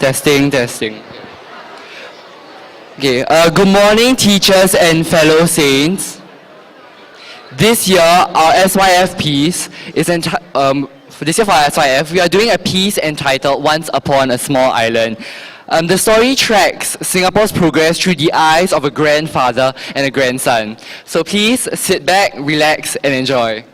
Testing, testing. Okay, good morning, teachers and fellow saints. This year, our SYF piece is for this year for our SYF, we are doing a piece entitled Once Upon a Small Island. The story tracks Singapore's progress through the eyes of a grandfather and a grandson. So please sit back, relax, and enjoy.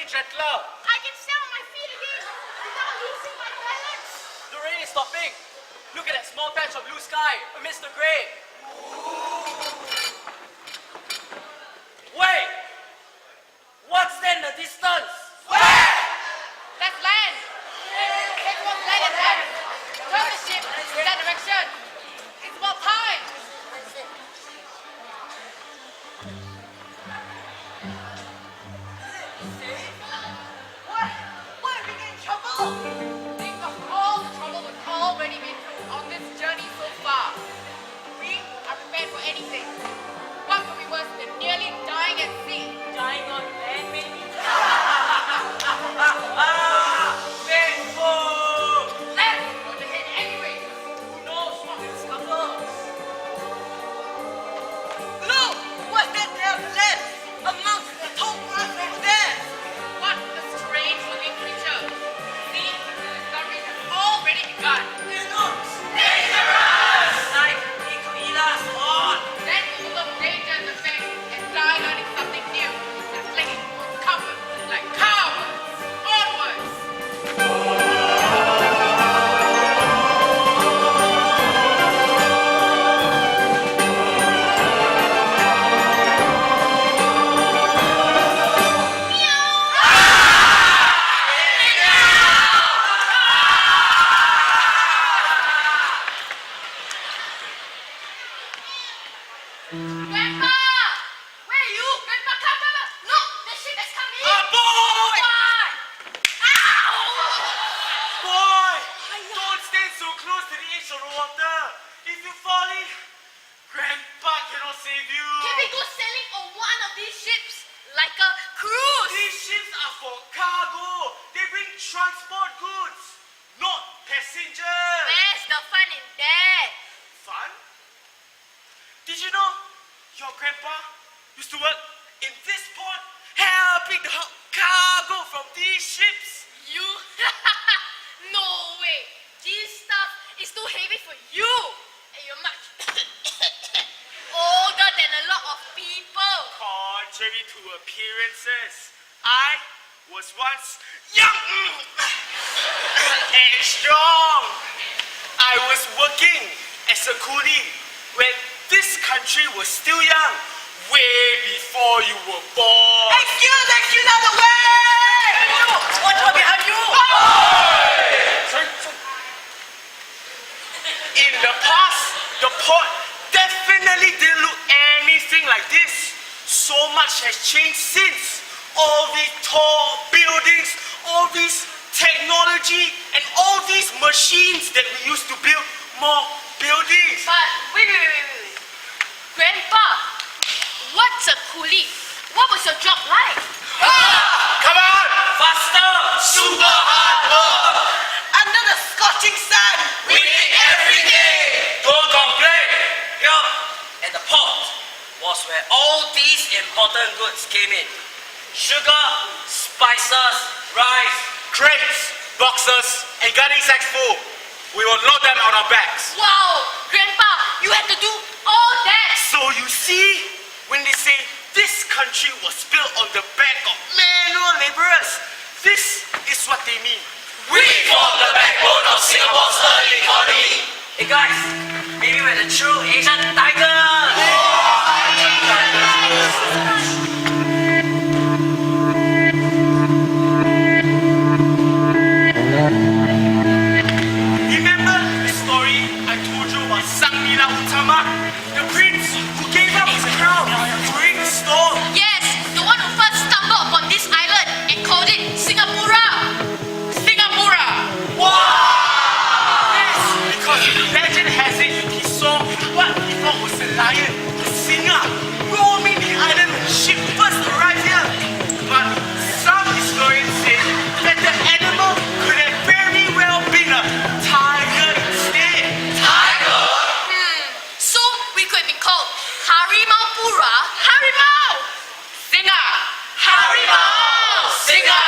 Gentler. I can stand on my feet again without losing my balance. The rain is stopping. Look at that small patch of blue sky amidst the grey. Wait! What's that in the distance? Where? That's land. Take one land and hand. Turn the ship in that direction. It's about time. Think of all the trouble we've already been through on this journey so far. We are prepared for anything. What could be worse than nearly dying at sea? Dying on land, maybe? Painful! Let's go ahead anyway. Who knows what we'll discover? Look! What's that there on the left? Amongst the tall grass over there! What a strange looking creature. See, the discovery has already begun. It looks Dangerous! like it could eat us all! Then we will look danger in the face and die learning something new. That's clinging for comfort like cowards. Onwards! Grandpa! Where are you? Grandpa, come! Look! The ship has come in! Boy! Why? Ow! Boy! Don't stand so close to the edge of the water. If you fall in, Grandpa cannot save you. Can we go sailing on one of these ships? Like a cruise? These ships are for cargo. They bring transport goods, not passengers. Where's the fun in that? Fun? Did you know your grandpa used to work in this port, helping the cargo from these ships? You? No way! This stuff is too heavy for you! And you're much older than a lot of people! Contrary to appearances, I was once young and strong. I was working as a coolie when this country was still young, way before you were born. Excuse out the way! Watch out behind you! In the past, the port definitely didn't look anything like this. So much has changed since. All these tall buildings, all these technology, and all these machines that we used to build more buildings. But wait. Grandpa, what's a coolie? What was your job like? Come on! Faster! Super hard work! Under the scorching sun! We need every day! Don't complain! Here at the port was where all these important goods came in. Sugar, spices, rice. Crates, boxes, and gunning sacks full. We will load them on our backs. Wow, Grandpa, you had to do all that. So you see, when they say this country was built on the back of manual laborers, this is what they mean. We form the backbone of Singapore's early economy. Hey guys, maybe we're the true Asian tigers. Remember the story I told you about Sang Nila Utama, the prince who gave up his crown during the storm? Yes, the one who first stumbled upon this island and called it Singapura. Yes, because legend has it he saw what he thought was a lion, a singer, roaming the island when the ship first arrived here. But some historians say that the animal could have very well been a tiger instead. Tiger? So we could be called Harimau Pura. Harimau! Singer! Harimau! Singer!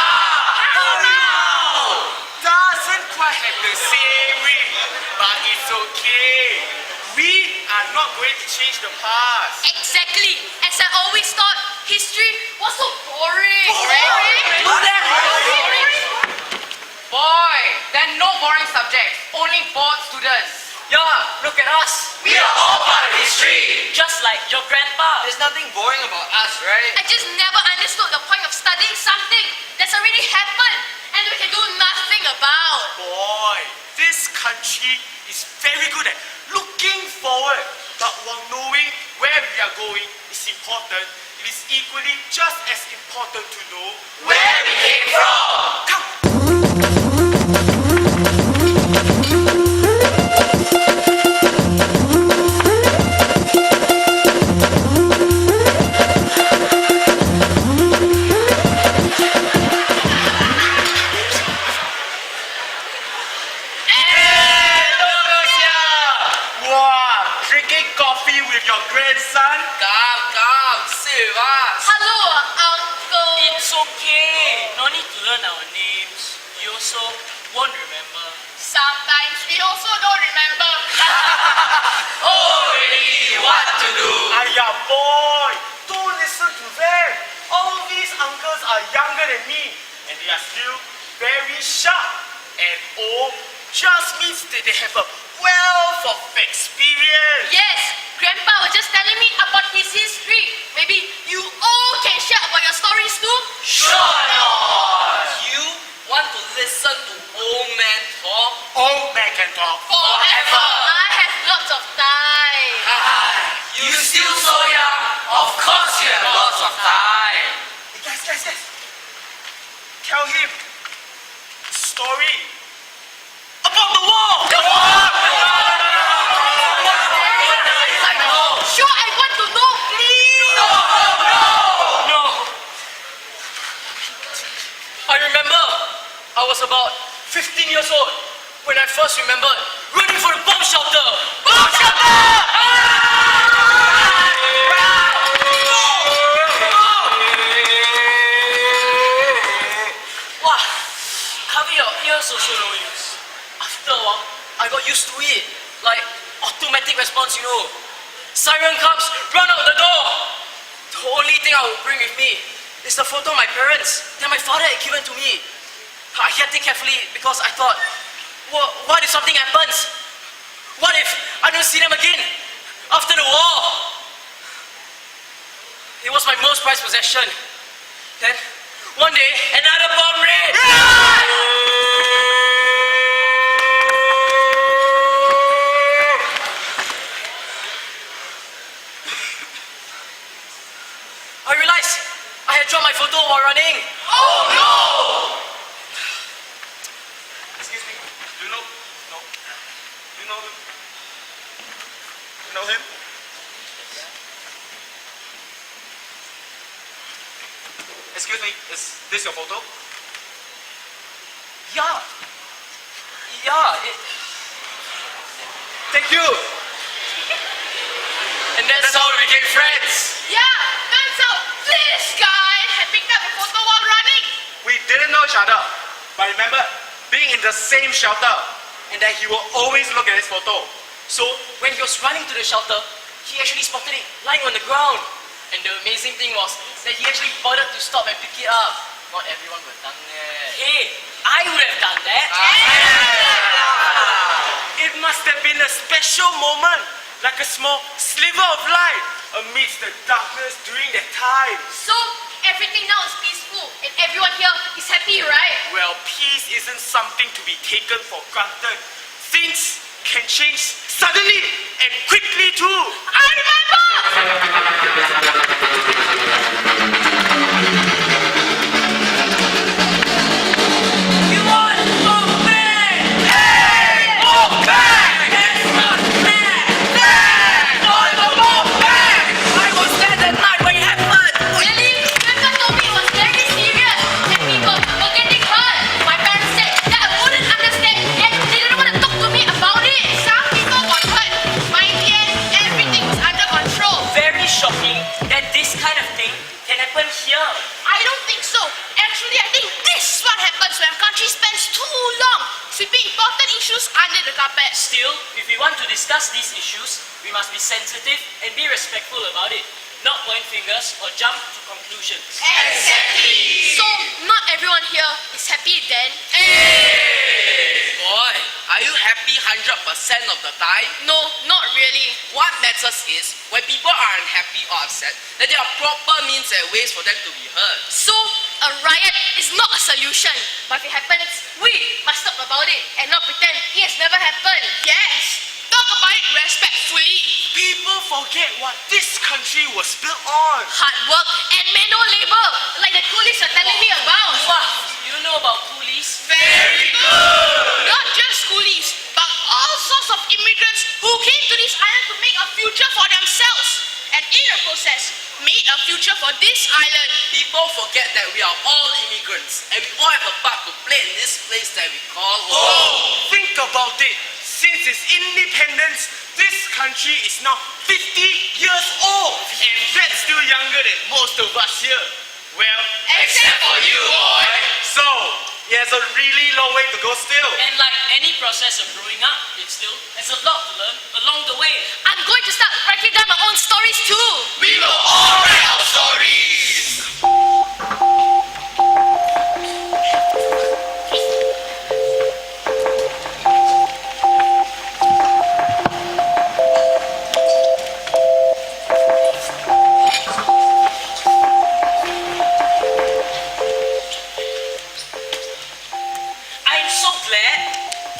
Doesn't quite have the same ring, but it's okay. We are not going to change the past. Exactly. As I always thought, history was so boring. Boy, there are no boring subjects, only bored students. Yeah, look at us. We are all part of history! Just like your grandpa. There's nothing boring about us, right? I just never understood the point of studying something that's already happened and we can do nothing about. Boy, this country is very good at looking forward, but while knowing where we are going is important, it is equally just as important to know Where we came from! Come! Wow, drinking coffee with your grandson? Come, sit with us. Hello, Uncle. It's okay. No need to learn our names. You also won't remember. Sometimes we also don't remember. Already what to do. Aya boy, don't listen to them. All these uncles are younger than me, and they are still very sharp. And old just means that they have a wealth of experience. Yes, Grandpa was just telling me about his history. Maybe you all can share about your stories too. Sure not. You want to listen to old man talk? Old man can talk. Forever. I have lots of time. You still so young. Of course you have lots of time. Guys. Tell him the story about the war. Sure, I want to know, please. No. I remember I was about 15 years old when I first remembered running for the bomb shelter. Bomb shelter! Wow, covering your ears also no use. After a while, I got used to it. Like automatic response, you know. Siren comes, run out the door. The only thing I would bring with me is the photo of my parents that my father had given to me. I kept it carefully because I thought, what if something happens? What if I don't see them again after the war? It was my most prized possession. Then, one day, another bomb raid! I realized I had dropped my photo while running. Oh no! Excuse me. Do you know? No. Do you know him? You know him? Excuse me. Is this your photo? Yeah. Yeah. Thank you. And that's how we became friends. Yeah, turns out this guy had picked up a photo while running. We didn't know each other, but remember being in the same shelter, and that he will always look at his photo. So when he was running to the shelter, he actually spotted it lying on the ground. And the amazing thing was that he actually bothered to stop and pick it up. Not everyone would have done that. Hey, I would have done that. It must have been a special moment, like a small sliver of light amidst the darkness during that time. So, everything now is peaceful and everyone here is happy, right? Well, peace isn't something to be taken for granted. Things can change suddenly and quickly too. I remember! You want to go back? Hey! Go back! That's not fair! All the more back! I was there that night when it happened. Really? Grandpa told me it was very serious and people were getting hurt. My parents said that I wouldn't understand and they didn't want to talk to me about it. Some people got hurt, but in the end, everything was under control. Very shocking that this kind of thing can happen here. I don't think so. Actually, I think this is what happens when a country spends too long sweeping important issues under the carpet. Still, if we want to discuss these issues, we must be sensitive and be respectful about it. Not point fingers or jump to conclusions. Exactly. So, not everyone here is happy then. Boy, are you happy 100% of the time? No, not really. What matters is, when people are unhappy or upset, that there are proper means and ways for them to be heard. So, a riot is not a solution. But if it happens, we must talk about it and not pretend it has never happened. Yes. Talk about it respectfully. People forget what this country was built on. Hard work and manual labor, like the coolies are telling me about. Wow, you know about coolies? Very good. Not just coolies, but all sorts of immigrants who came to this island to make a future for themselves. And in the process, made a future for this island. People forget that we are all immigrants, and we all have a part to play in this place that we call home. Oh, think about it. Since its independence, this country is now 50 years old. And that's still younger than most of us here. Well, Except for you, boy. so it has a really long way to go still. And like any process of growing up, it still has a lot to learn along the way. I'm going to start writing down my own stories too. We will all write our stories. I'm so glad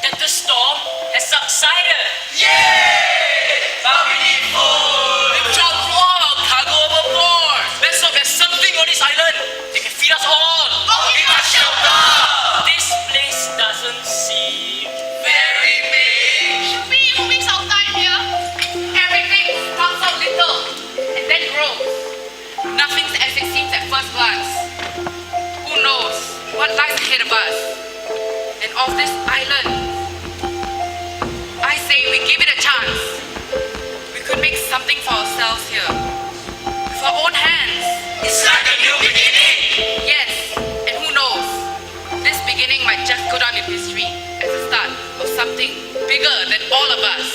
that the storm has subsided. But we need food! They dropped all our cargo overboard! Let's hope there's something on this island that can feed us all! Give us shelter. This place doesn't seem Very big! Should we waste our time here? Everything starts out little and then grows. Nothing's as it seems at first glance. Who knows what lies ahead of us? And of this island, I say we give it a chance. We could make something for ourselves here. With our own hands. It's like a new beginning. Yes, and who knows? This beginning might just go down in history as the start of something bigger than all of us.